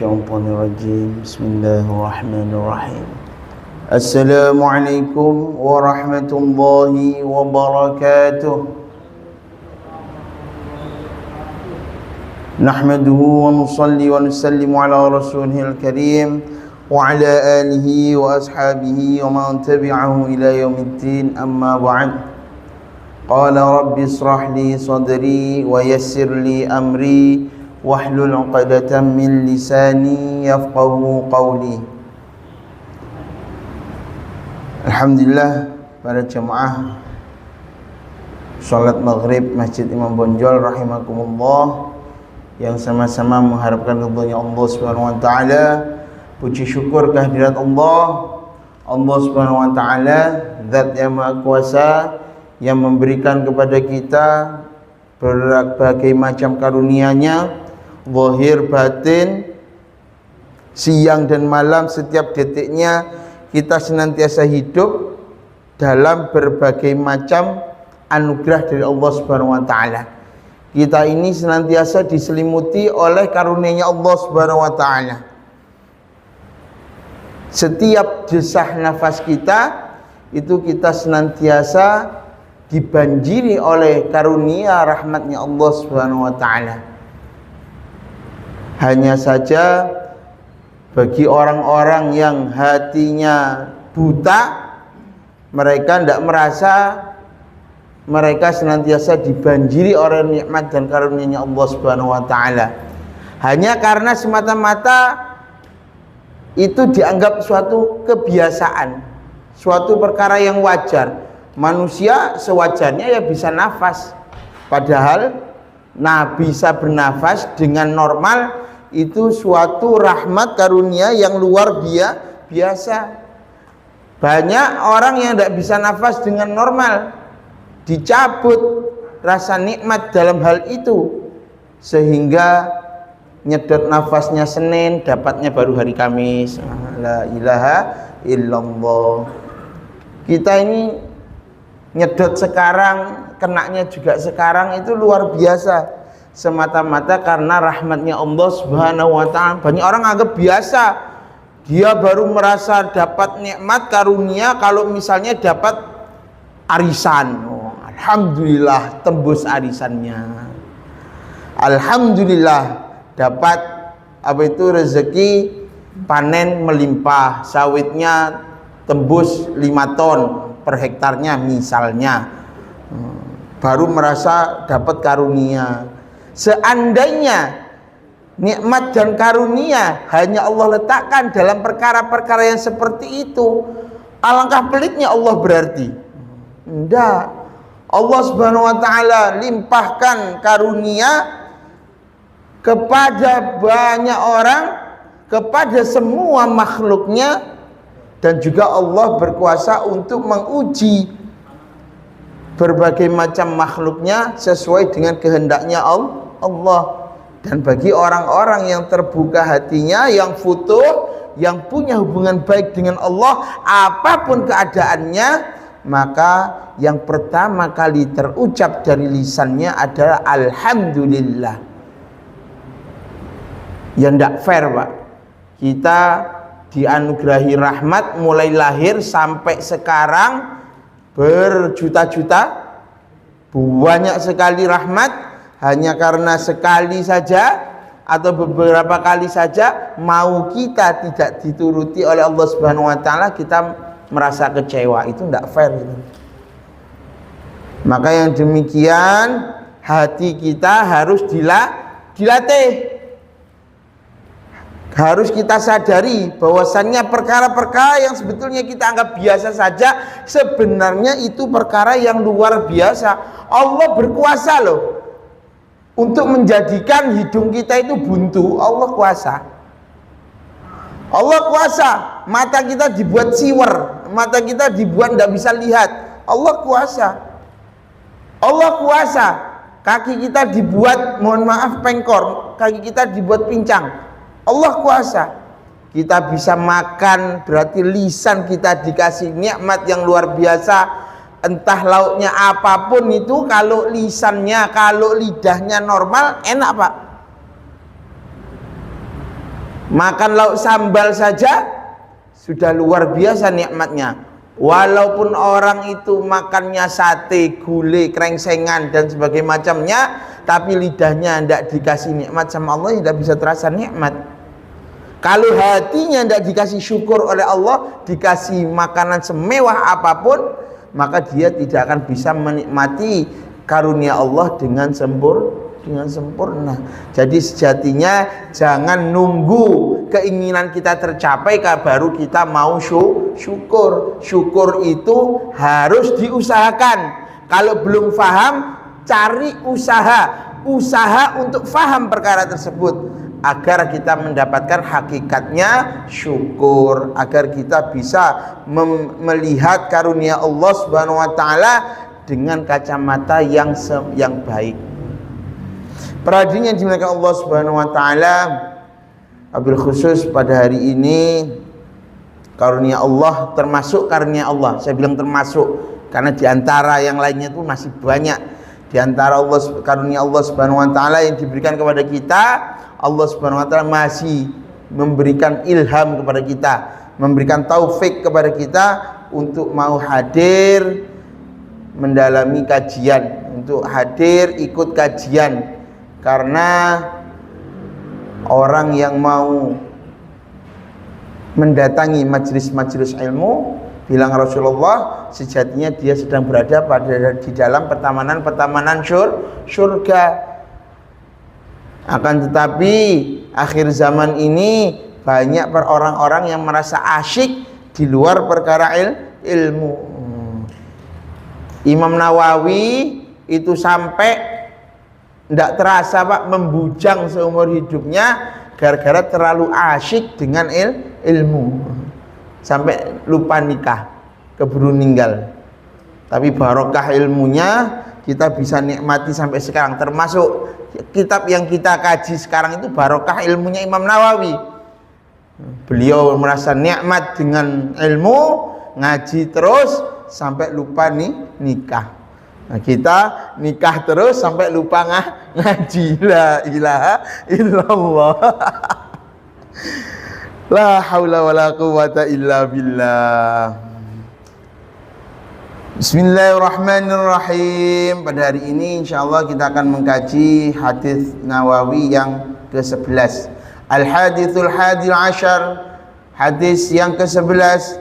Bismillahirrahmanirrahim. Bismillahirrahmanirrahim. Assalamualaikum warahmatullahi wabarakatuh. Nahmaduhu wa nusalli wa nusallimu ala rasulihil karim wa ala alihi wa ashabihi wa man tabi'ahu ila yaumiddin, amma ba'd. Qala rabbi israh li sadri wa yassir li amri wahlul 'uqdatam min lisani yafqahu qawli. Alhamdulillah, para jemaah salat maghrib Masjid Imam Bonjol rahimakumullah, yang sama-sama mengharapkan ridhonya Allah Subhanahu wa taala. Puji syukur kehadirat Allah Subhanahu wa taala, zat yang maha kuasa, yang memberikan kepada kita berbagai macam karunia-Nya, zahir batin, siang dan malam, setiap detiknya kita senantiasa hidup dalam berbagai macam anugerah dari Allah Subhanahu wa taala. Kita ini senantiasa diselimuti oleh karunia-Nya Allah Subhanahu wa taala. Setiap desah nafas kita itu kita senantiasa dibanjiri oleh karunia rahmatnya Allah Subhanahu wa taala. Hanya saja bagi orang-orang yang hatinya buta, mereka tidak merasa mereka senantiasa dibanjiri oleh nikmat dan karunia-Nya Allah Subhanahu wa taala. Hanya karena semata-mata itu dianggap suatu kebiasaan, suatu perkara yang wajar. Manusia sewajarnya ya bisa nafas, padahal bisa bernafas dengan normal itu suatu rahmat karunia yang luar biasa. Banyak orang yang tidak bisa nafas dengan normal, dicabut rasa nikmat dalam hal itu, sehingga nyedot nafasnya Senin, dapatnya baru hari Kamis. La ilaha illallah. Kita ini nyedot sekarang, kenaknya juga sekarang, itu luar biasa. Semata-mata karena rahmatnya Allah Subhanahu wa ta'ala. Banyak orang anggap biasa, dia baru merasa dapat nikmat karunia kalau misalnya dapat arisan. Alhamdulillah, tembus arisannya. Alhamdulillah, dapat rezeki panen melimpah, sawitnya tembus 5 ton per hektarnya misalnya, baru merasa dapat karunia. Seandainya nikmat dan karunia hanya Allah letakkan dalam perkara-perkara yang seperti itu, alangkah pelitnya Allah berarti. Tidak, Allah Subhanahu wa ta'ala limpahkan karunia kepada banyak orang, kepada semua makhluknya, dan juga Allah berkuasa untuk menguji berbagai macam makhluknya sesuai dengan kehendaknya Allah. Dan bagi orang-orang yang terbuka hatinya, yang futuh, yang punya hubungan baik dengan Allah, apapun keadaannya, maka yang pertama kali terucap dari lisannya adalah Alhamdulillah. Yang tidak fair, Pak, kita dianugerahi rahmat mulai lahir sampai sekarang berjuta-juta, banyak sekali rahmat, hanya karena sekali saja atau beberapa kali saja mau kita tidak dituruti oleh Allah Subhanahu wa taala, kita merasa kecewa. Itu tidak fair gitu. Maka yang demikian hati kita harus dilatih. Harus kita sadari bahwasannya perkara-perkara yang sebetulnya kita anggap biasa saja, sebenarnya itu perkara yang luar biasa. Allah berkuasa loh untuk menjadikan hidung kita itu buntu. Allah kuasa. Allah kuasa. Mata kita dibuat siwer, mata kita dibuat tidak bisa lihat. Allah kuasa. Allah kuasa. Kaki kita dibuat, mohon maaf, pengkor. Kaki kita dibuat pincang. Allah kuasa. Kita bisa makan, berarti lisan kita dikasih nikmat yang luar biasa. Entah lauknya apapun itu, kalau lisannya, kalau lidahnya normal, enak, Pak. Makan lauk sambal saja sudah luar biasa nikmatnya. Walaupun orang itu makannya sate, gulai, krengsengan dan sebagainya macamnya, tapi lidahnya tidak dikasih nikmat sama Allah, tidak bisa terasa nikmat. Kalau hatinya tidak dikasih syukur oleh Allah, dikasih makanan semewah apapun, maka dia tidak akan bisa menikmati karunia Allah dengan sempurna. Jadi sejatinya jangan nunggu keinginan kita tercapai baru kita mau syukur. Syukur itu harus diusahakan. Kalau belum paham, cari usaha untuk paham perkara tersebut agar kita mendapatkan hakikatnya syukur, agar kita bisa melihat karunia Allah Subhanahu wa taala dengan kacamata yang baik. Perhatian yang dimuliakan Allah Subhanahu wa taala, wabil khusus pada hari ini karunia Allah, termasuk karunia Allah. Saya bilang termasuk karena diantara yang lainnya itu masih banyak. Diantara karunia Allah Subhanahu wa taala yang diberikan kepada kita, Allah Subhanahu wa taala masih memberikan ilham kepada kita, memberikan taufik kepada kita untuk mau hadir mendalami kajian, untuk hadir ikut kajian. Karena orang yang mau mendatangi majelis-majelis ilmu, bilang Rasulullah, sejatinya dia sedang berada di dalam pertamanan surga. Akan tetapi akhir zaman ini banyak orang-orang yang merasa asyik di luar perkara ilmu. Imam Nawawi itu sampai tidak terasa Pak membujang seumur hidupnya gara-gara terlalu asyik dengan ilmu sampai lupa nikah, keburu meninggal. Tapi barokah ilmunya kita bisa nikmati sampai sekarang. Termasuk kitab yang kita kaji sekarang itu barokah ilmunya Imam Nawawi. Beliau merasa nikmat dengan ilmu, ngaji terus sampai lupa nikah. Nah, kita nikah terus sampai lupa ngaji. La ilaha illallah. La haula wala quwata illa billah. Bismillahirrahmanirrahim. Pada hari ini insyaallah kita akan mengkaji hadis Nawawi yang ke-11. Al-hadithul hadil ashar, hadis yang ke-11.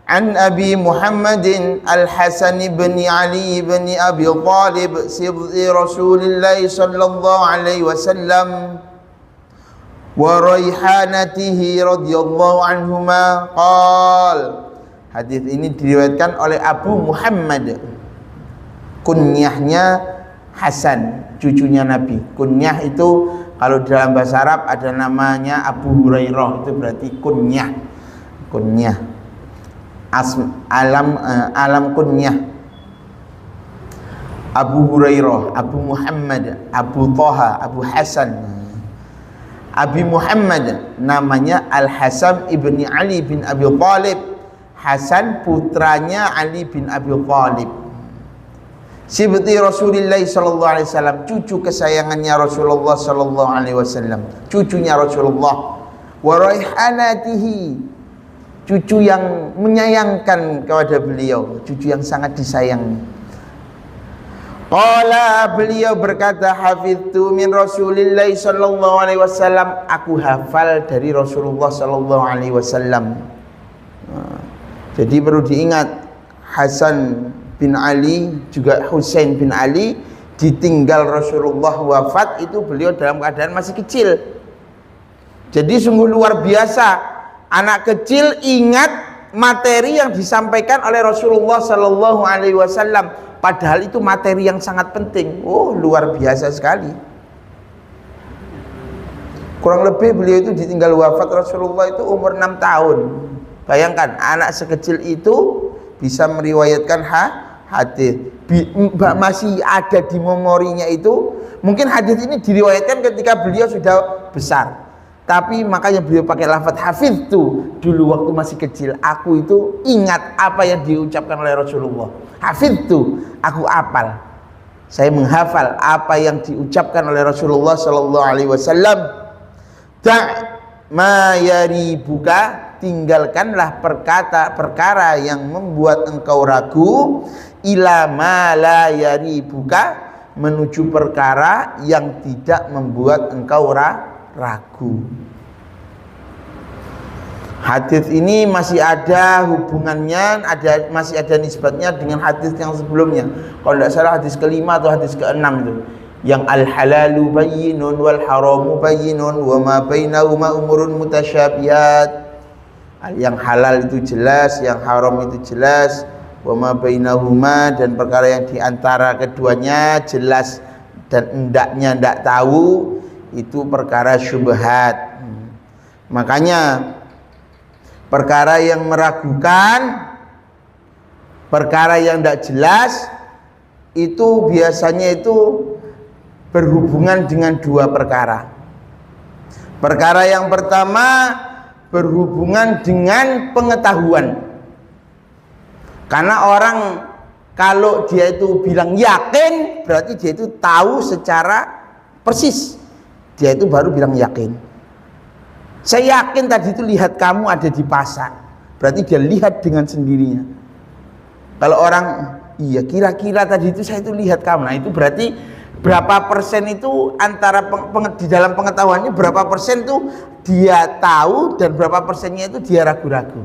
An Abi Muhammadin Al-Hasan bin Ali bin Abi Talib sibti Rasulullah sallallahu alaihi wasallam wa raihanatihi radhiyallahu anhuma qala. Hadis ini diriwayatkan oleh Abu Muhammad, kunyahnya Hasan, cucunya Nabi. Kunyah itu kalau dalam bahasa Arab ada namanya Abu Hurairah, itu berarti kunyah. Alam kunyah. Abu Hurairah, Abu Muhammad, Abu Thaha, Abu Hasan. Abi Muhammad namanya Al-Hasan ibni Ali bin Abi Talib. Hasan putranya Ali bin Abi Talib. Sibti Rasulullah sallallahu alaihi wasallam, cucu kesayangannya Rasulullah sallallahu alaihi wasallam, cucunya Rasulullah. Wa raihanatihi, cucu yang menyayangkan kepada beliau, cucu yang sangat disayang. Qala, beliau berkata, hafidtu min Rasulillah sallallahu alaihi wasallam, aku hafal dari Rasulullah sallallahu alaihi wasallam. Jadi perlu diingat, Hasan bin Ali juga Husain bin Ali ditinggal Rasulullah wafat itu beliau dalam keadaan masih kecil. Jadi sungguh luar biasa, anak kecil ingat materi yang disampaikan oleh Rasulullah sallallahu alaihi wasallam, padahal itu materi yang sangat penting. Oh, luar biasa sekali. Kurang lebih beliau itu ditinggal wafat Rasulullah itu umur 6 tahun. Bayangkan anak sekecil itu bisa meriwayatkan hadis. Masih ada di memorinya itu. Mungkin hadis ini diriwayatkan ketika beliau sudah besar. Tapi makanya beliau pakai lafaz hafidtu, dulu waktu masih kecil aku itu ingat apa yang diucapkan oleh Rasulullah. Hafidtu, aku apal. Saya menghafal apa yang diucapkan oleh Rasulullah sallallahu alaihi wasallam. ma yaribuka, tinggalkanlah perkara yang membuat engkau ragu, ila ma la yaribuka, menuju perkara yang tidak membuat engkau ragu. Hadis ini masih ada hubungannya, masih ada nisbatnya dengan hadis yang sebelumnya. Kalau tidak salah hadis ke-5 atau hadis ke-6 itu, yang al halalu bayyinun wal haramu bayyinun wa ma bainahuma umurun mutasyabihat. Yang halal itu jelas, yang haram itu jelas, wa ma bainahuma, dan perkara yang diantara keduanya jelas dan hendaknya tidak tahu, itu perkara syubhat. Makanya perkara yang meragukan, perkara yang tidak jelas, itu biasanya itu berhubungan dengan dua perkara. Perkara yang pertama berhubungan dengan pengetahuan. Karena orang kalau dia itu bilang yakin, berarti dia itu tahu secara persis. Dia itu baru bilang yakin. Saya yakin tadi itu lihat kamu ada di pasar. Berarti dia lihat dengan sendirinya. Kalau orang, iya kira-kira tadi itu saya itu lihat kamu. Nah itu berarti berapa persen itu antara di dalam pengetahuannya, berapa persen itu dia tahu dan berapa persennya itu dia ragu-ragu.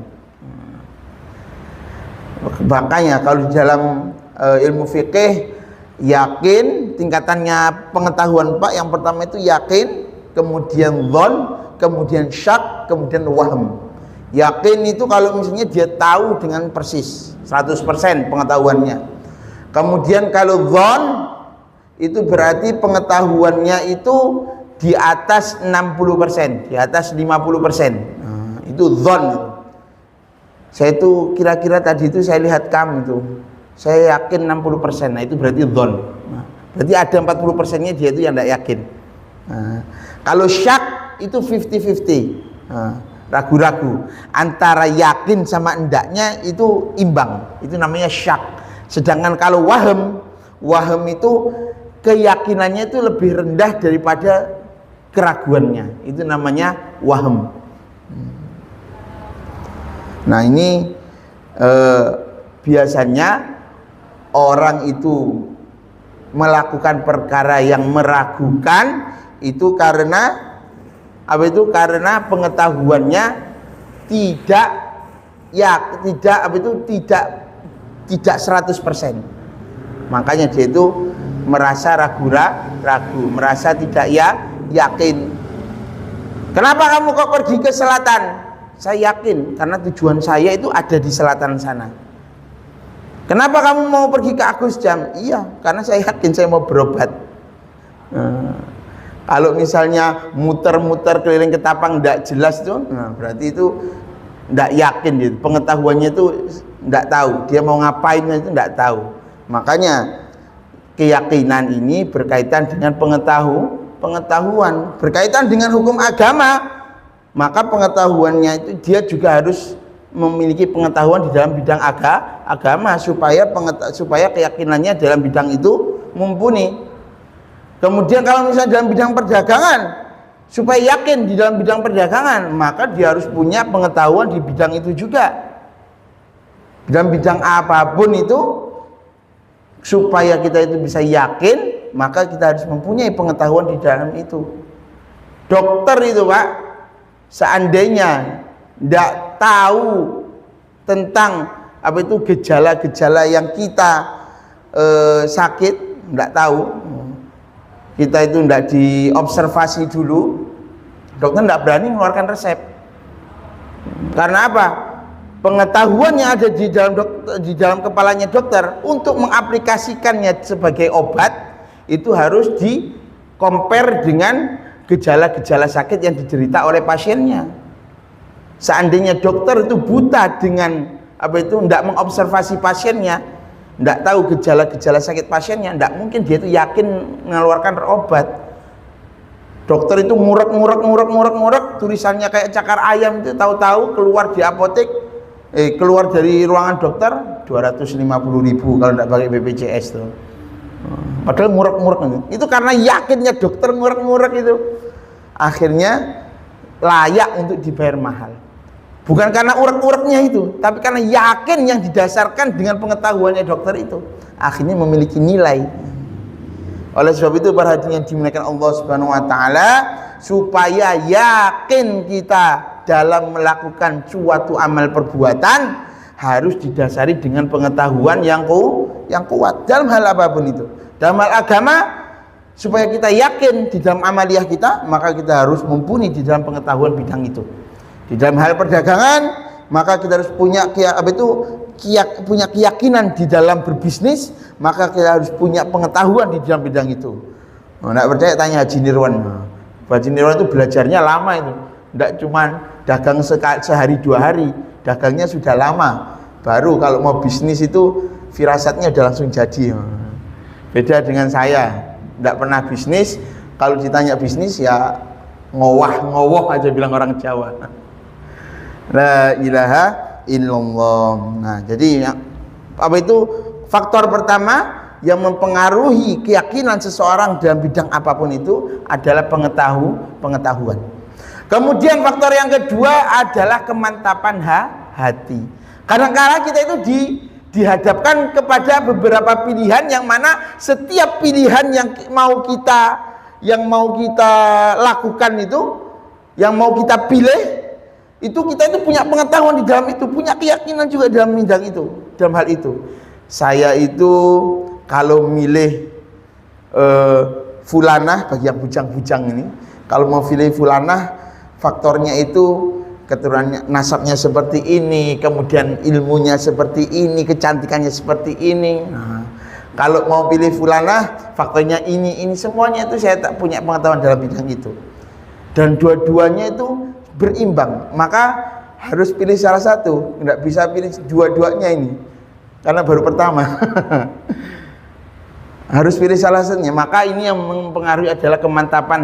Makanya kalau di dalam ilmu fikih, yakin tingkatannya pengetahuan Pak, yang pertama itu yakin, kemudian dzon, kemudian syak, kemudian wahm. Yakin itu kalau misalnya dia tahu dengan persis 100% pengetahuannya. Kemudian kalau dzon itu berarti pengetahuannya itu di atas 60%, di atas 50%. Nah, itu dzon. Saya itu kira-kira tadi itu saya lihat kamu itu, saya yakin 60%. Nah itu berarti dzon. Nah, berarti ada 40%-nya dia itu yang tidak yakin. Nah, kalau syak itu 50-50. Nah, ragu-ragu antara yakin sama endaknya itu imbang, itu namanya syak. Sedangkan kalau wahm itu keyakinannya itu lebih rendah daripada keraguannya, itu namanya wahm. Nah ini biasanya orang itu melakukan perkara yang meragukan itu karena apa itu? Karena pengetahuannya tidak tidak 100%. Makanya dia itu merasa ragu, merasa tidak yakin. Kenapa kamu kok pergi ke selatan? Saya yakin karena tujuan saya itu ada di selatan sana. Kenapa kamu mau pergi ke Agus Jam? Iya, karena saya yakin saya mau berobat. Kalau misalnya muter-muter keliling Ketapang tidak jelas tuh, nah berarti itu tidak yakin gitu. Pengetahuannya itu tidak tahu. Dia mau ngapain itu tidak tahu. Makanya keyakinan ini berkaitan dengan pengetahuan, berkaitan dengan hukum agama. Maka pengetahuannya itu dia juga harus memiliki pengetahuan di dalam bidang agama supaya keyakinannya dalam bidang itu mumpuni. Kemudian kalau misalnya dalam bidang perdagangan, supaya yakin di dalam bidang perdagangan, maka dia harus punya pengetahuan di bidang itu juga. Dalam bidang apapun itu, supaya kita itu bisa yakin, maka kita harus mempunyai pengetahuan di dalam itu. Dokter itu Pak, seandainya tidak tahu tentang apa itu gejala-gejala yang kita sakit, tidak tahu, kita itu tidak diobservasi dulu, dokter tidak berani mengeluarkan resep. Karena apa? Pengetahuan yang ada di dalam kepalanya dokter untuk mengaplikasikannya sebagai obat itu harus di-compare dengan gejala-gejala sakit yang diderita oleh pasiennya. Seandainya dokter itu buta dengan apa itu, tidak mengobservasi pasiennya, tidak tahu gejala-gejala sakit pasiennya, tidak mungkin dia itu yakin mengeluarkan obat. Dokter itu ngurek, tulisannya kayak cakar ayam itu, tahu-tahu keluar di apotek, keluar dari ruangan dokter 250.000 kalau tidak pakai BPJS tuh. Padahal ngurek itu karena yakinnya dokter ngurek itu. Akhirnya layak untuk dibayar mahal. Bukan karena urek-ureknya itu, tapi karena yakin yang didasarkan dengan pengetahuannya dokter itu akhirnya memiliki nilai. Oleh sebab itu para hadirin yang dimuliakan Allah Subhanahu wa taala, supaya yakin kita dalam melakukan suatu amal perbuatan harus didasari dengan pengetahuan yang kuat dalam hal apapun itu. Dalam hal agama, supaya kita yakin di dalam amaliyah kita, maka kita harus mumpuni di dalam pengetahuan bidang itu. Di dalam hal perdagangan, maka kita harus punya punya keyakinan di dalam berbisnis, maka kita harus punya pengetahuan di dalam bidang itu. Nggak percaya tanya Haji Nirwan. Haji Nirwan itu belajarnya lama itu, nggak cuman dagang sehari 2 hari, dagangnya sudah lama. Baru kalau mau bisnis itu firasatnya udah langsung jadi. Beda dengan saya, nggak pernah bisnis. Kalau ditanya bisnis ya ngowah aja bilang orang Jawa. La ilaha illallah. Nah, jadi apa itu faktor pertama yang mempengaruhi keyakinan seseorang dalam bidang apapun itu adalah pengetahuan. Kemudian faktor yang kedua adalah kemantapan hati. Kadang-kadang kita itu dihadapkan kepada beberapa pilihan yang mana setiap pilihan yang mau kita lakukan itu, yang mau kita pilih itu, kita itu punya pengetahuan di dalam itu, punya keyakinan juga dalam bidang itu, dalam hal itu. Saya itu kalau milih fulanah, bagi yang bujang-bujang ini, kalau mau pilih fulanah, faktornya itu keturunannya, nasabnya seperti ini, kemudian ilmunya seperti ini, kecantikannya seperti ini. Nah, kalau mau pilih fulanah, faktornya ini semuanya itu saya tak punya pengetahuan dalam bidang itu. Dan dua-duanya itu berimbang, maka harus pilih salah satu, nggak bisa pilih dua-duanya ini karena baru pertama. Harus pilih salah satunya, maka ini yang mempengaruhi adalah kemantapan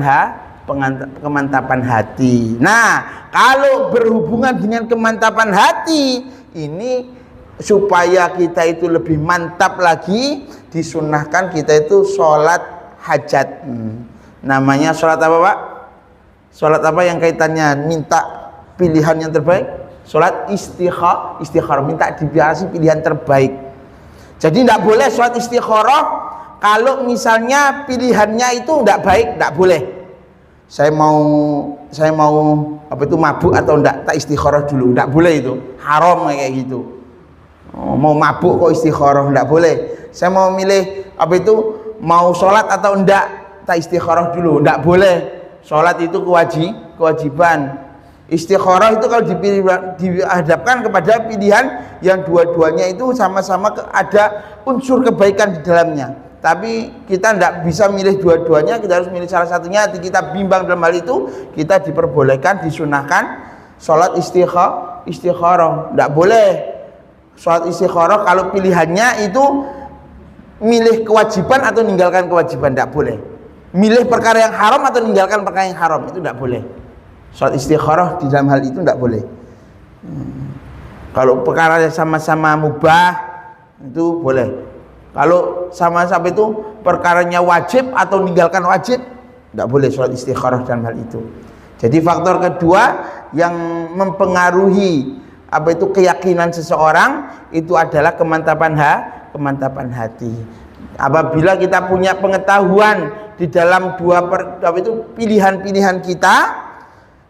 hati. Nah, kalau berhubungan dengan kemantapan hati ini, supaya kita itu lebih mantap lagi, disunahkan kita itu sholat hajat. Namanya sholat apa, Pak? Sholat apa yang kaitannya minta pilihan yang terbaik? Sholat istikharah, minta dikasih pilihan terbaik. Jadi tidak boleh sholat istikharah kalau misalnya pilihannya itu tidak baik, tidak boleh. Saya mau apa itu mabuk atau tidak, tak istikharah dulu, tidak boleh itu, haram kayak gitu. Mau mabuk kok istikharah, tidak boleh. Saya mau milih apa itu, mau sholat atau tidak, tak istikharah dulu, tidak boleh. Sholat itu kewajiban. Istikharah itu kalau dihadapkan kepada pilihan yang dua-duanya itu sama-sama ada unsur kebaikan di dalamnya, tapi kita tidak bisa milih dua-duanya, kita harus milih salah satunya. Hati kita bimbang dalam hal itu, kita diperbolehkan, disunahkan sholat istikharah. Tidak boleh sholat istikharah kalau pilihannya itu milih kewajiban atau meninggalkan kewajiban, tidak boleh. Milih perkara yang haram atau meninggalkan perkara yang haram, itu tidak boleh. Sholat istikharah di dalam hal itu tidak boleh. Kalau perkara yang sama-sama mubah itu boleh. Kalau sama-sama itu perkaranya wajib atau meninggalkan wajib, tidak boleh sholat istikharah dalam hal itu. Jadi faktor kedua yang mempengaruhi apa itu keyakinan seseorang itu adalah kemantapan hati. Apabila kita punya pengetahuan di dalam pilihan-pilihan kita,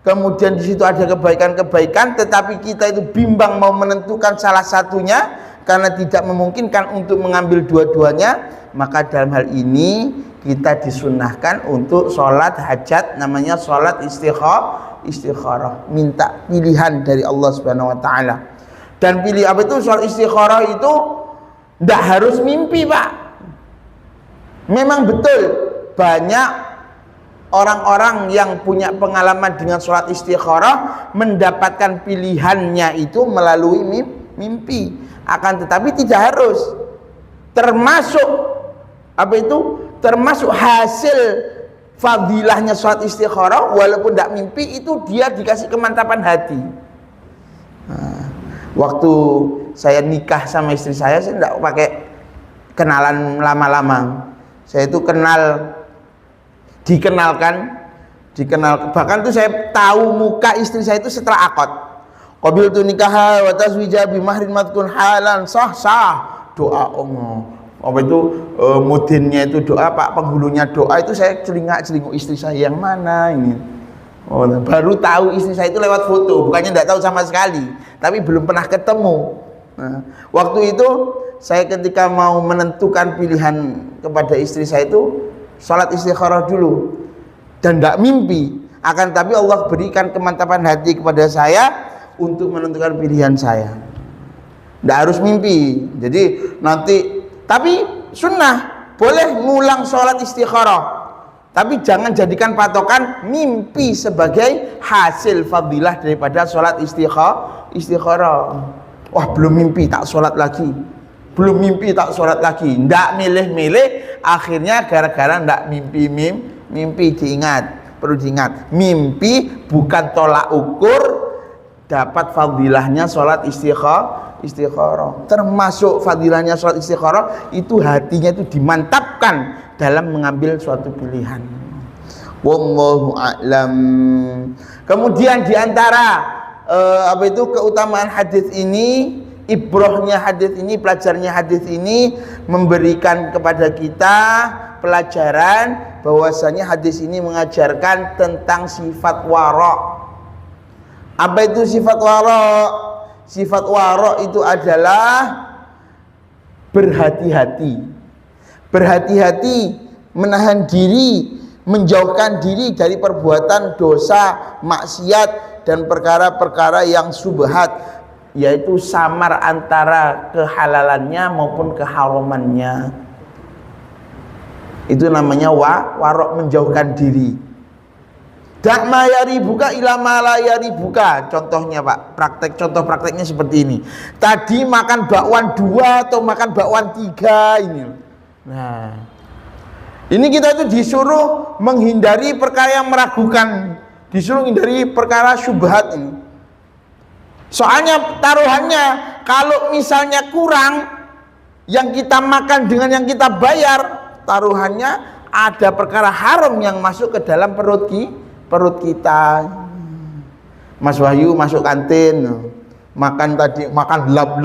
kemudian di situ ada kebaikan-kebaikan, tetapi kita itu bimbang mau menentukan salah satunya karena tidak memungkinkan untuk mengambil dua-duanya, maka dalam hal ini kita disunahkan untuk sholat hajat, namanya sholat istikharah, minta pilihan dari Allah Subhanahu wa taala. Dan pilih apa itu sholat istikharah itu tidak harus mimpi, Pak. Memang betul banyak orang-orang yang punya pengalaman dengan sholat istikharah mendapatkan pilihannya itu melalui mimpi. Akan tetapi tidak harus. Termasuk apa itu? Termasuk hasil fadilahnya sholat istikharah, walaupun tidak mimpi, itu dia dikasih kemantapan hati. Nah, waktu saya nikah sama istri saya tidak pakai kenalan lama-lama. Saya itu dikenalkan dikenal. Bahkan tuh saya tahu muka istri saya itu setelah akad. Qabiltu nikaha wa tazwija bi mahrin madkun halan sah doa Allah. Apa itu mudinnya itu doa, Pak penghulunya doa itu saya celingak-celinguk istri saya yang mana ini. Oh, baru tahu istri saya itu lewat foto, bukannya tidak tahu sama sekali, tapi belum pernah ketemu. Nah, waktu itu saya ketika mau menentukan pilihan kepada istri saya itu salat istikharah dulu dan tidak mimpi, akan tapi Allah berikan kemantapan hati kepada saya untuk menentukan pilihan saya. Tidak harus mimpi. Jadi nanti, tapi sunnah boleh ngulang sholat istikharah, tapi jangan jadikan patokan mimpi sebagai hasil fadilah daripada sholat istikharah. Wah, belum mimpi tak sholat lagi, belum mimpi tak sholat lagi. Tidak milih-milih, akhirnya gara-gara tidak mimpi diingat, perlu diingat, mimpi bukan tolak ukur dapat fadilahnya sholat istikharah. Termasuk fadilahnya sholat istikharah itu hatinya itu dimantapkan dalam mengambil suatu pilihan. Wallahu a'lam. Kemudian diantara apa itu keutamaan hadis ini, ibrahnya hadis ini, pelajarnya hadis ini memberikan kepada kita pelajaran bahwasanya hadis ini mengajarkan tentang sifat wara'. Apa itu sifat wara'? Sifat wara' itu adalah berhati-hati. Berhati-hati, menahan diri, menjauhkan diri dari perbuatan dosa, maksiat dan perkara-perkara yang subhat, yaitu samar antara kehalalannya maupun keharamannya. Itu namanya wara', menjauhkan diri. Dak ma yaribuka ila ma la yaribuka. Contohnya Pak, contoh prakteknya seperti ini. Tadi makan bakwan 2 atau makan bakwan 3 ini. Nah, ini kita itu disuruh menghindari perkara yang meragukan, disuruh menghindari perkara syubhat ini. Soalnya taruhannya kalau misalnya kurang yang kita makan dengan yang kita bayar, taruhannya ada perkara haram yang masuk ke dalam perut kita. Mas Wahyu masuk kantin, makan tadi, makan lap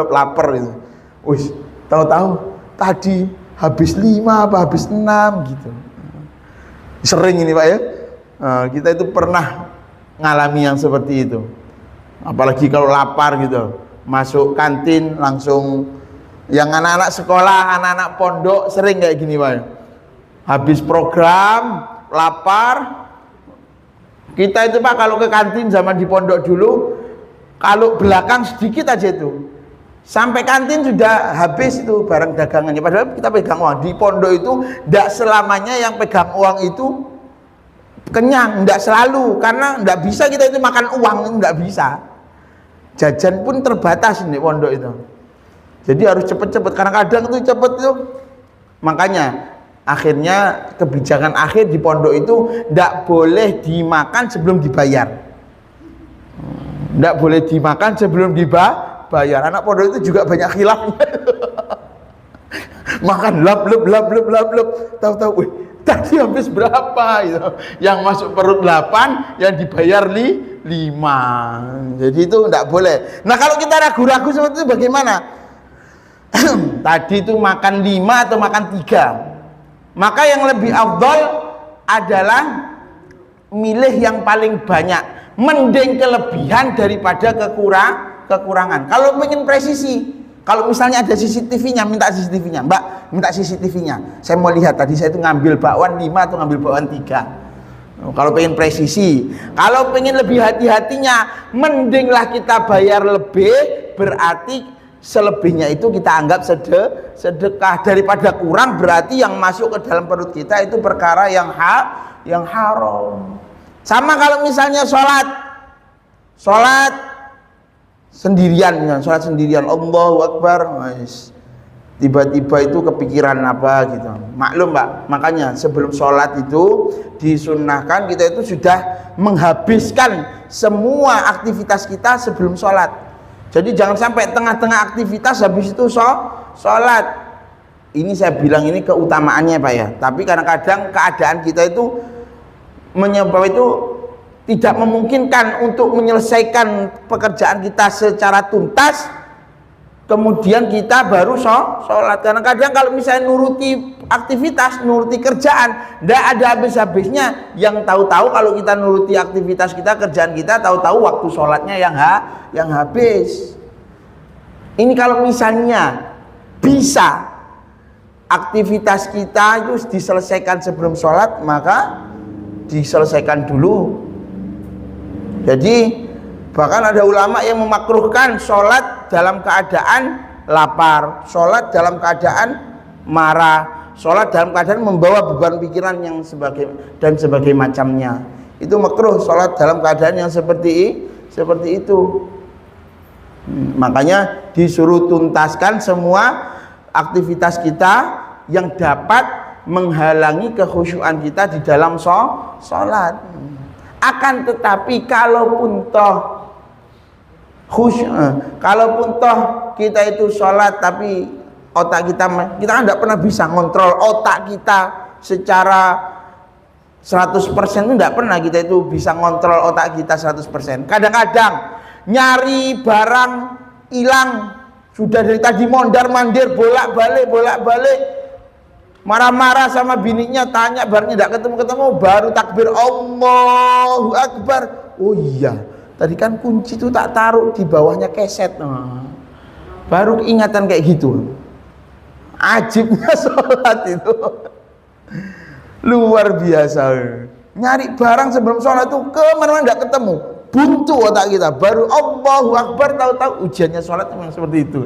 lapar itu. Wih, tahu-tahu tadi habis 5 apa habis 6 gitu. Sering ini Pak ya. Kita itu pernah ngalami yang seperti itu. Apalagi kalau lapar gitu, masuk kantin langsung. Yang anak-anak sekolah, anak-anak pondok sering kayak gini Pak. Habis program, lapar. Kita itu Pak kalau ke kantin zaman di pondok dulu, kalau belakang sedikit aja itu, sampai kantin sudah habis itu barang dagangannya. Padahal kita pegang uang. Di pondok itu tidak selamanya yang pegang uang itu kenyang, tidak selalu, karena tidak bisa kita itu makan uang, tidak bisa. Jajan pun terbatas di pondok itu. Jadi harus cepet-cepet, karena kadang itu cepet itu. Makanya akhirnya kebijakan akhir di pondok itu tidak boleh dimakan sebelum dibayar. Tidak boleh dimakan sebelum dibayar. Anak pondok itu juga banyak khilafnya. Makan lap, tahu-tahu, wih, tadi habis berapa itu? Yang masuk perut 8, yang dibayar 5. Jadi itu tidak boleh. Nah kalau kita ragu-ragu seperti itu bagaimana? Tadi itu makan 5 atau makan 3. Maka yang lebih afdal adalah milih yang paling banyak, mending kelebihan daripada kekurangan. Kalau ingin presisi, kalau misalnya ada CCTV-nya, minta CCTV-nya. Mbak, minta CCTV-nya. Saya mau lihat tadi saya itu ngambil bakwan 5 atau ngambil bakwan 3. Kalau pengen presisi, kalau pengen lebih hati-hatinya, mendinglah kita bayar lebih, berarti selebihnya itu kita anggap sedekah. Daripada kurang, berarti yang masuk ke dalam perut kita itu perkara yang haram. Sama kalau misalnya sholat sendirian, sholat sendirian, Allahu Akbar, tiba-tiba itu kepikiran apa gitu. Maklum Pak, makanya sebelum sholat itu disunnahkan kita itu sudah menghabiskan semua aktivitas kita sebelum sholat. Jadi jangan sampai tengah-tengah aktivitas habis itu sholat. Ini saya bilang ini keutamaannya Pak ya. Tapi kadang-kadang keadaan kita itu menyebabkan itu tidak memungkinkan untuk menyelesaikan pekerjaan kita secara tuntas, kemudian kita baru sholat. Karena kadang kalau misalnya nuruti aktivitas, nuruti kerjaan, tidak ada habis-habisnya. Yang tahu-tahu kalau kita nuruti aktivitas kita, kerjaan kita, tahu-tahu waktu sholatnya yang habis. Ini kalau misalnya bisa aktivitas kita itu diselesaikan sebelum sholat, maka diselesaikan dulu. Jadi bahkan ada ulama yang memakruhkan sholat dalam keadaan lapar, sholat dalam keadaan marah, sholat dalam keadaan membawa beban pikiran yang sebagai macamnya. Itu makruh sholat dalam keadaan yang seperti itu. Makanya disuruh tuntaskan semua aktivitas kita yang dapat menghalangi kekhusyuan kita di dalam sholat. Akan tetapi kalaupun toh kita itu sholat tapi otak kita kan tidak pernah bisa ngontrol otak kita secara 100%, itu tidak pernah kita itu bisa ngontrol otak kita 100%. Kadang-kadang nyari barang hilang, sudah dari tadi mondar-mandir, bolak-balik, marah-marah sama bininya, tanya barangnya tidak ketemu-ketemu, baru takbir Allahu Akbar. Oh iya, tadi kan kunci itu tak taruh di bawahnya keset. Baru ingatan kayak gitu. Ajibnya sholat itu luar biasa. Nyari barang sebelum sholat itu kemana-mana tidak ketemu, buntu otak kita. Baru Allahu Akbar, tahu-tahu ujiannya sholat memang seperti itu.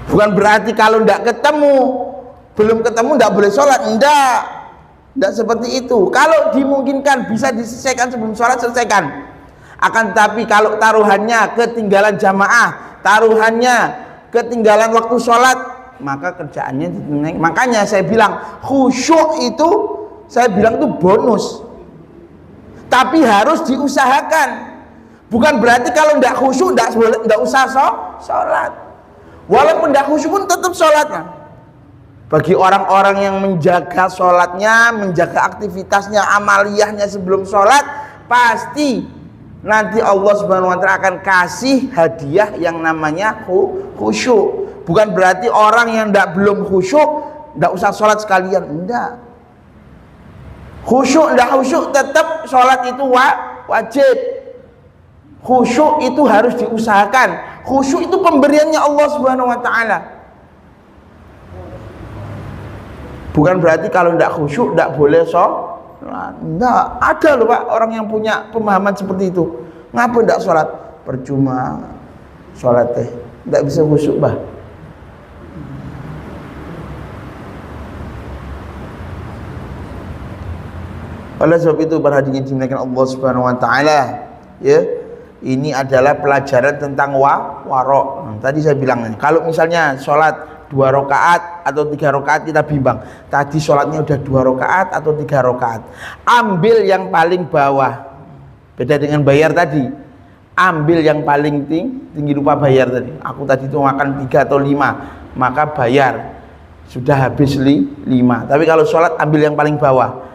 Bukan berarti kalau tidak ketemu, belum ketemu tidak boleh sholat. Tidak seperti itu. Kalau dimungkinkan bisa diselesaikan sebelum sholat, selesaikan. Akan tetapi kalau taruhannya ketinggalan jamaah, taruhannya ketinggalan waktu sholat, maka kerjaannya ditunaikan. Makanya saya bilang khusyuk itu, saya bilang itu bonus, tapi harus diusahakan. Bukan berarti kalau tidak khusyuk tidak usah sholat. Walaupun tidak khusyuk pun tetap sholatnya. Bagi orang-orang yang menjaga sholatnya, menjaga aktivitasnya, amaliyahnya sebelum sholat, pasti nanti Allah Subhanahu Wa Taala akan kasih hadiah yang namanya khusyuk. Bukan berarti orang yang belum khusyuk tidak usah sholat sekalian. Tidak. Khusyuk tidak khusyuk tetap sholat itu wajib. Khusyuk itu harus diusahakan. Khusyuk itu pemberiannya Allah Subhanahu Wa Taala. Bukan berarti kalau tidak khusyuk tidak boleh sholat. Tidak. Ada loh Pak orang yang punya pemahaman seperti itu. Ngapa tidak sholat? Percuma sholat tidak bisa khusyuk Bah. Oleh sebab itu para hadirin dimuliakan Allah Subhanahu Wa Taala, ya, ini adalah pelajaran tentang warok. Tadi saya bilang, kalau misalnya sholat 2 rakaat atau 3 rakaat kita bimbang. Tadi sholatnya udah 2 rakaat atau 3 rakaat. Ambil yang paling bawah. Beda dengan bayar tadi. Ambil yang paling tinggi lupa bayar tadi. Aku tadi itu makan 3 atau 5, maka bayar. Sudah habis 5. Tapi kalau sholat ambil yang paling bawah.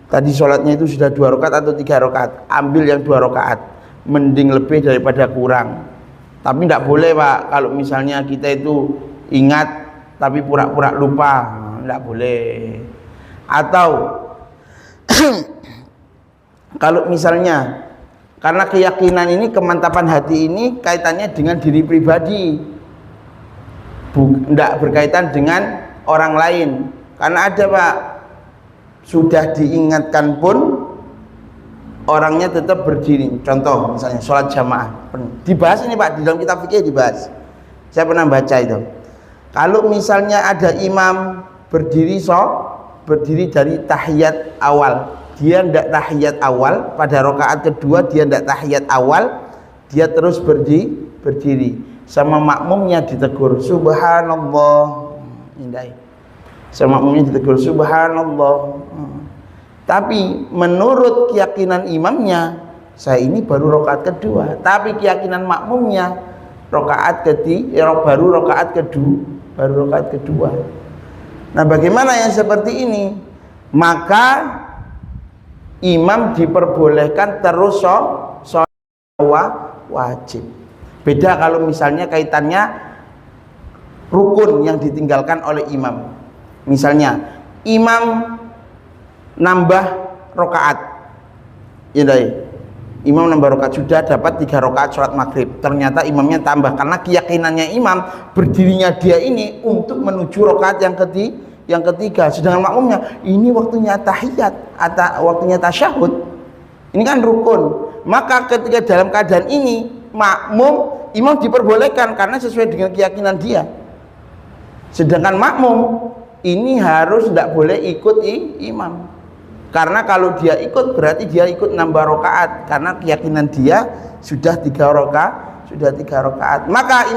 Tadi sholatnya itu sudah 2 rakaat atau 3 rakaat. Ambil yang 2 rakaat. Mending lebih daripada kurang. Tapi tidak boleh Pak, kalau misalnya kita itu ingat tapi pura-pura lupa, tidak boleh. Atau kalau misalnya karena keyakinan ini, kemantapan hati ini kaitannya dengan diri pribadi, tidak berkaitan dengan orang lain. Karena ada Pak, sudah diingatkan pun orangnya tetap berdiri. Contoh misalnya sholat jamaah, dibahas ini Pak, di dalam kitab fikih dibahas. Saya pernah baca itu. Kalau misalnya ada imam berdiri dari tahiyat awal, dia tidak tahiyat awal, pada rakaat kedua dia tidak tahiyat awal, dia terus berdiri, sama makmumnya ditegur subhanallah, indai. Sama makmumnya ditegur subhanallah. Tapi menurut keyakinan imamnya, saya ini baru rakaat kedua. Tapi keyakinan makmumnya baru rakaat kedua. Nah, bagaimana yang seperti ini? maka imam diperbolehkan terus sholat wajib. Beda kalau misalnya kaitannya rukun yang ditinggalkan oleh imam. Misalnya imam nambah rokaat, ya imam nambah rokaat, sudah dapat 3 rokaat sholat maghrib, ternyata imamnya tambah karena keyakinannya imam berdirinya dia ini untuk menuju rokaat yang ketiga, sedangkan makmumnya ini waktunya tahiyat atau waktunya tasyahud, ini kan rukun. Maka ketika dalam keadaan ini imam diperbolehkan karena sesuai dengan keyakinan dia, sedangkan makmum ini harus tidak boleh ikut imam, karena kalau dia ikut berarti dia ikut nambah rokaat karena keyakinan dia sudah 3 rokaat. Maka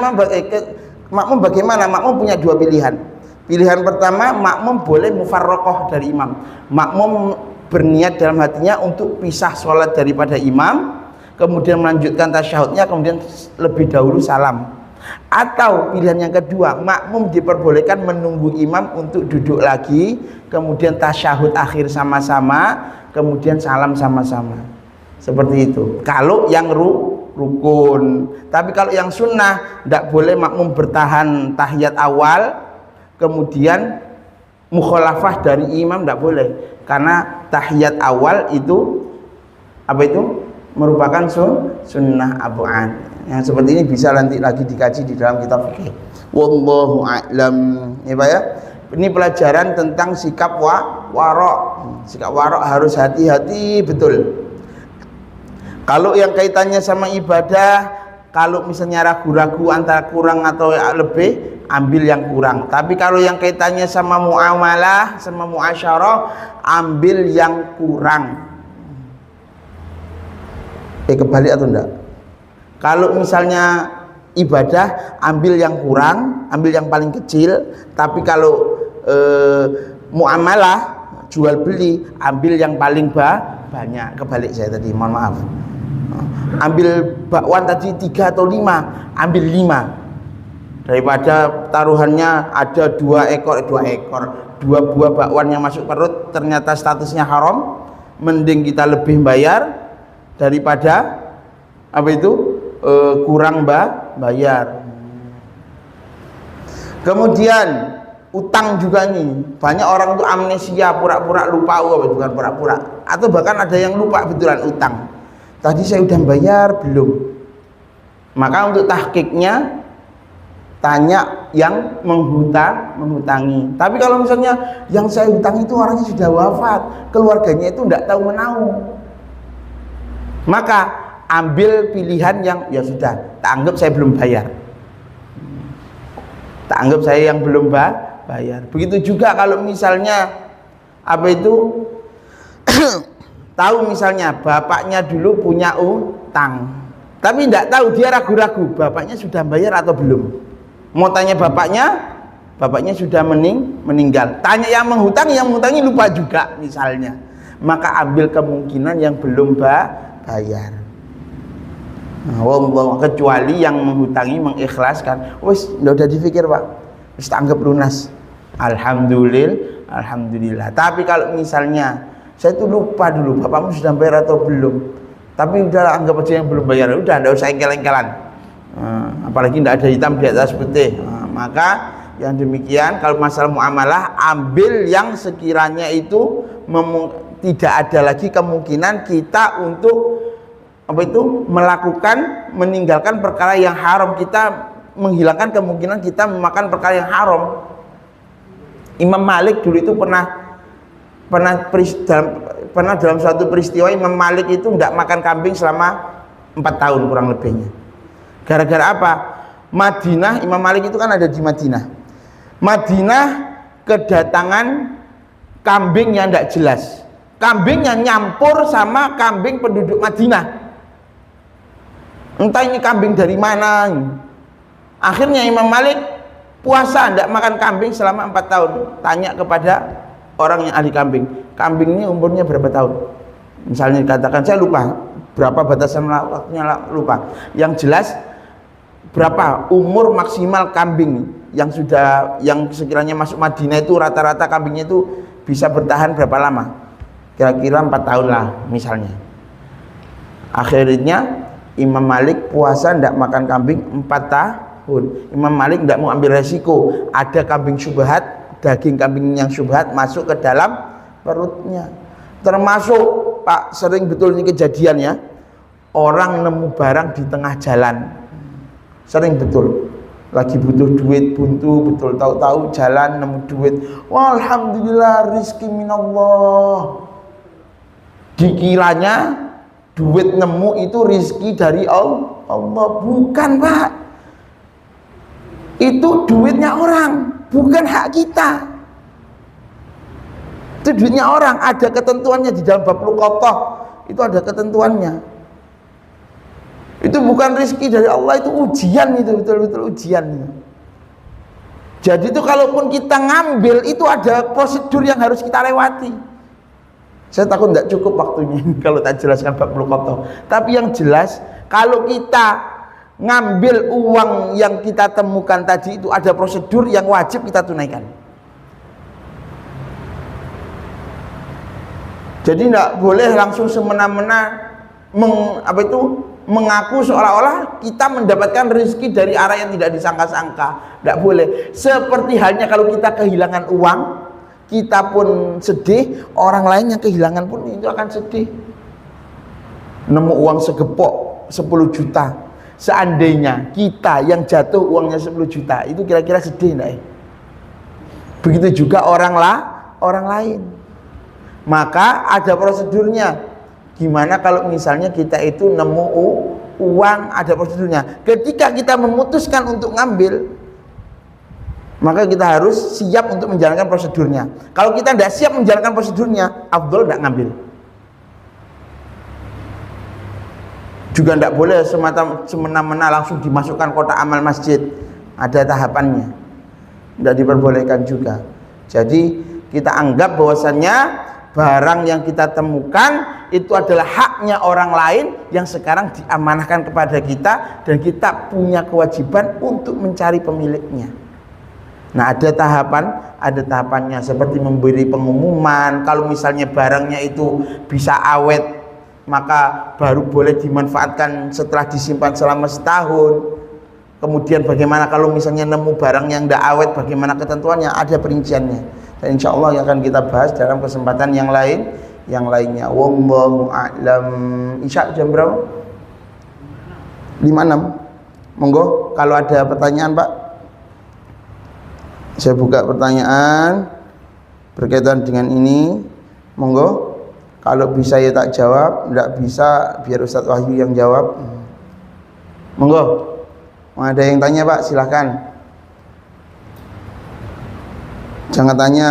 makmum bagaimana? Makmum punya 2 pilihan. Pilihan pertama, makmum boleh mufarroqoh dari imam. Makmum berniat dalam hatinya untuk pisah sholat daripada imam, kemudian melanjutkan tasyahudnya, kemudian lebih dahulu salam. Atau pilihan yang kedua, makmum diperbolehkan menunggu imam untuk duduk lagi, kemudian tasyahud akhir sama-sama, kemudian salam sama-sama. Seperti itu kalau yang rukun. Tapi kalau yang sunnah, tidak boleh makmum bertahan tahiyat awal kemudian mukhalafah dari imam, tidak boleh, karena tahiyat awal itu apa itu merupakan sunnah abu'an. Yang seperti ini bisa nanti lagi dikaji di dalam kitab fikih. Wallahu a'lam. Ya Pak ya. Ini pelajaran tentang sikap warok. Sikap warok harus hati-hati betul. Kalau yang kaitannya sama ibadah, kalau misalnya ragu-ragu antara kurang atau lebih, ambil yang kurang. Tapi kalau yang kaitannya sama muamalah, sama muasyarah, ambil yang kurang. Kebalik atau enggak? Kalau misalnya ibadah, ambil yang kurang, ambil yang paling kecil. Tapi kalau muamalah, jual beli, ambil yang paling banyak. Kebalik saya tadi, mohon maaf. Ambil bakwan tadi 3 atau 5, ambil 5. Daripada taruhannya ada 2 buah bakwan yang masuk perut ternyata statusnya haram, mending kita lebih bayar daripada apa itu kurang bayar. Kemudian utang juga nih, banyak orang itu amnesia, pura-pura lupa, bukan pura-pura, atau bahkan ada yang lupa betulan utang. Tadi saya udah bayar belum? Maka untuk tahqiqnya tanya yang menghutangi. Tapi kalau misalnya yang saya hutang itu orangnya sudah wafat, keluarganya itu tidak tahu menahu, maka ambil pilihan yang ya sudah, tak anggap saya belum bayar, tak anggap saya yang belum bayar. Begitu juga kalau misalnya apa itu tahu misalnya bapaknya dulu punya utang, tapi tidak tahu, dia ragu-ragu bapaknya sudah bayar atau belum. Mau tanya bapaknya sudah meninggal. Tanya yang menghutangi lupa juga misalnya. Maka ambil kemungkinan yang belum bayar. Nah, kecuali yang menghutangi mengikhlaskan. Wes, nggak udah dipikir Pak, wis anggap lunas. Alhamdulillah. Tapi kalau misalnya saya itu lupa dulu bapakmu sudah bayar atau belum, tapi udah anggap aja yang belum bayar, udah nggak usah engkel-engkelan. Apalagi tidak ada hitam di atas putih. Maka yang demikian kalau masalah muamalah, ambil yang sekiranya itu tidak ada lagi kemungkinan kita untuk apa itu meninggalkan perkara yang haram, kita menghilangkan kemungkinan kita memakan perkara yang haram. Imam Malik dulu itu pernah dalam suatu peristiwa Imam Malik itu tidak makan kambing selama 4 tahun kurang lebihnya. Gara-gara apa? Madinah, Imam Malik itu kan ada di Madinah. Madinah kedatangan kambing yang tidak jelas. Kambing yang nyampur sama kambing penduduk Madinah. Entah ini kambing dari mana. Akhirnya Imam Malik puasa tidak makan kambing selama 4 tahun. Tanya kepada orang yang ahli kambing, kambing ini umurnya berapa tahun? Misalnya dikatakan, saya lupa berapa batasan waktunya, lupa. Yang jelas berapa umur maksimal kambing yang sekiranya masuk Madinah itu rata-rata kambingnya itu bisa bertahan berapa lama? Kira-kira 4 tahun lah misalnya. Akhirnya Imam Malik puasa tidak makan kambing 4 tahun. Imam Malik tidak mau ambil resiko ada kambing syubhat, daging kambing yang syubhat masuk ke dalam perutnya. Termasuk Pak, sering betul ini kejadian ya, orang nemu barang di tengah jalan, sering betul, lagi butuh duit, buntu betul, tahu-tahu jalan nemu duit, wah alhamdulillah rizki minallah. Dikiranya duit nemu itu rizki dari Allah. Bukan Pak, itu duitnya orang, bukan hak kita. Itu duitnya orang, ada ketentuannya di dalam bab luqathah, itu ada ketentuannya. Itu bukan rizki dari Allah, itu ujian, itu betul-betul ujian. Jadi itu kalaupun kita ngambil itu ada prosedur yang harus kita lewati. Saya takut tidak cukup waktunya kalau tak jelaskan bab luqathah. Tapi yang jelas kalau kita ngambil uang yang kita temukan tadi itu ada prosedur yang wajib kita tunaikan. Jadi tidak boleh langsung semena-mena mengaku seolah-olah kita mendapatkan rezeki dari arah yang tidak disangka-sangka. Tidak boleh. Seperti halnya kalau kita kehilangan uang, kita pun sedih, orang lain yang kehilangan pun itu akan sedih. Nemu uang segepok 10 juta, seandainya kita yang jatuh uangnya 10 juta, itu kira-kira sedih enggak? Begitu juga orang lain. Maka ada prosedurnya. Gimana kalau misalnya kita itu nemu uang, ada prosedurnya. Ketika kita memutuskan untuk ngambil, maka kita harus siap untuk menjalankan prosedurnya. Kalau kita tidak siap menjalankan prosedurnya, afdol tidak ngambil. Juga tidak boleh semena-mena langsung dimasukkan kotak amal masjid. Ada tahapannya, tidak diperbolehkan juga. Jadi kita anggap bahwasannya barang yang kita temukan itu adalah haknya orang lain yang sekarang diamanahkan kepada kita, dan kita punya kewajiban untuk mencari pemiliknya. Nah, ada tahapannya, seperti memberi pengumuman. Kalau misalnya barangnya itu bisa awet, maka baru boleh dimanfaatkan setelah disimpan selama setahun. Kemudian bagaimana kalau misalnya nemu barang yang tidak awet, bagaimana ketentuannya, ada perinciannya. Dan insya Allah yang akan kita bahas dalam kesempatan yang lainnya. Wallahu a'lam. Isya jam berapa? 5:06. Monggo kalau ada pertanyaan Pak. Saya buka pertanyaan berkaitan dengan ini. Monggo. Kalau bisa ya tak jawab, tidak bisa biar Ustadz Wahyu yang jawab. Monggo. Ada yang tanya Pak, silahkan. Jangan tanya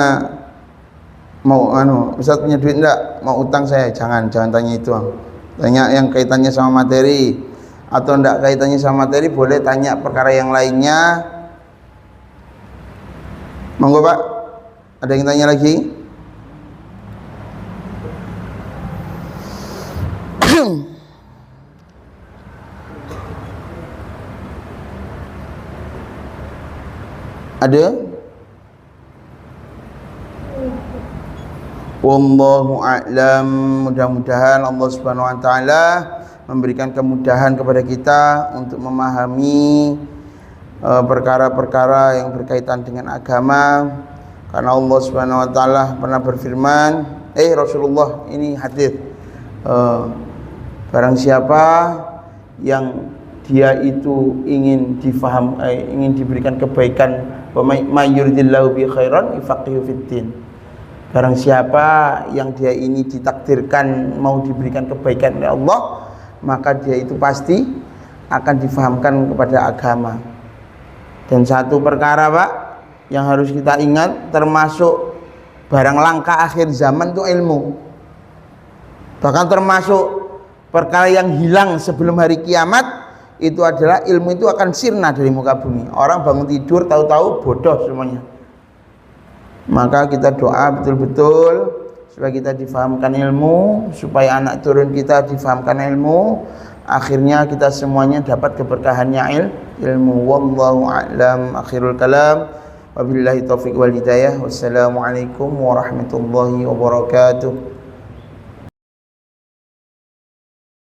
mau Ustaz punya duit enggak, mau utang saya, jangan tanya itu. Tanya yang kaitannya sama materi, atau enggak kaitannya sama materi boleh tanya perkara yang lainnya. Monggo Pak, ada yang tanya lagi? Ada? Wallahu a'lam. Mudah-mudahan Allah Subhanahu wa taala memberikan kemudahan kepada kita untuk memahami perkara-perkara yang berkaitan dengan agama, karena Allah Subhanahu wa taala pernah berfirman, Rasulullah ini hadis, barang siapa yang dia itu ingin ingin diberikan kebaikan, wa may yuridillahu bi khairan yufaqihu fiddin. Barang siapa yang dia ini ditakdirkan mau diberikan kebaikan oleh Allah, maka dia itu pasti akan difahamkan kepada agama. Dan satu perkara Pak yang harus kita ingat, termasuk barang langka akhir zaman itu ilmu. Bahkan termasuk perkara yang hilang sebelum hari kiamat, itu adalah ilmu itu akan sirna dari muka bumi. Orang bangun tidur tahu-tahu bodoh semuanya. Maka kita doa betul-betul supaya kita difahamkan ilmu, supaya anak turun kita difahamkan ilmu, akhirnya kita semuanya dapat keberkahannya ilmu. Wallahu a'lam. Akhirul kalam, Wabillahi taufiq wal hidayah. Wassalamualaikum warahmatullahi wabarakatuh.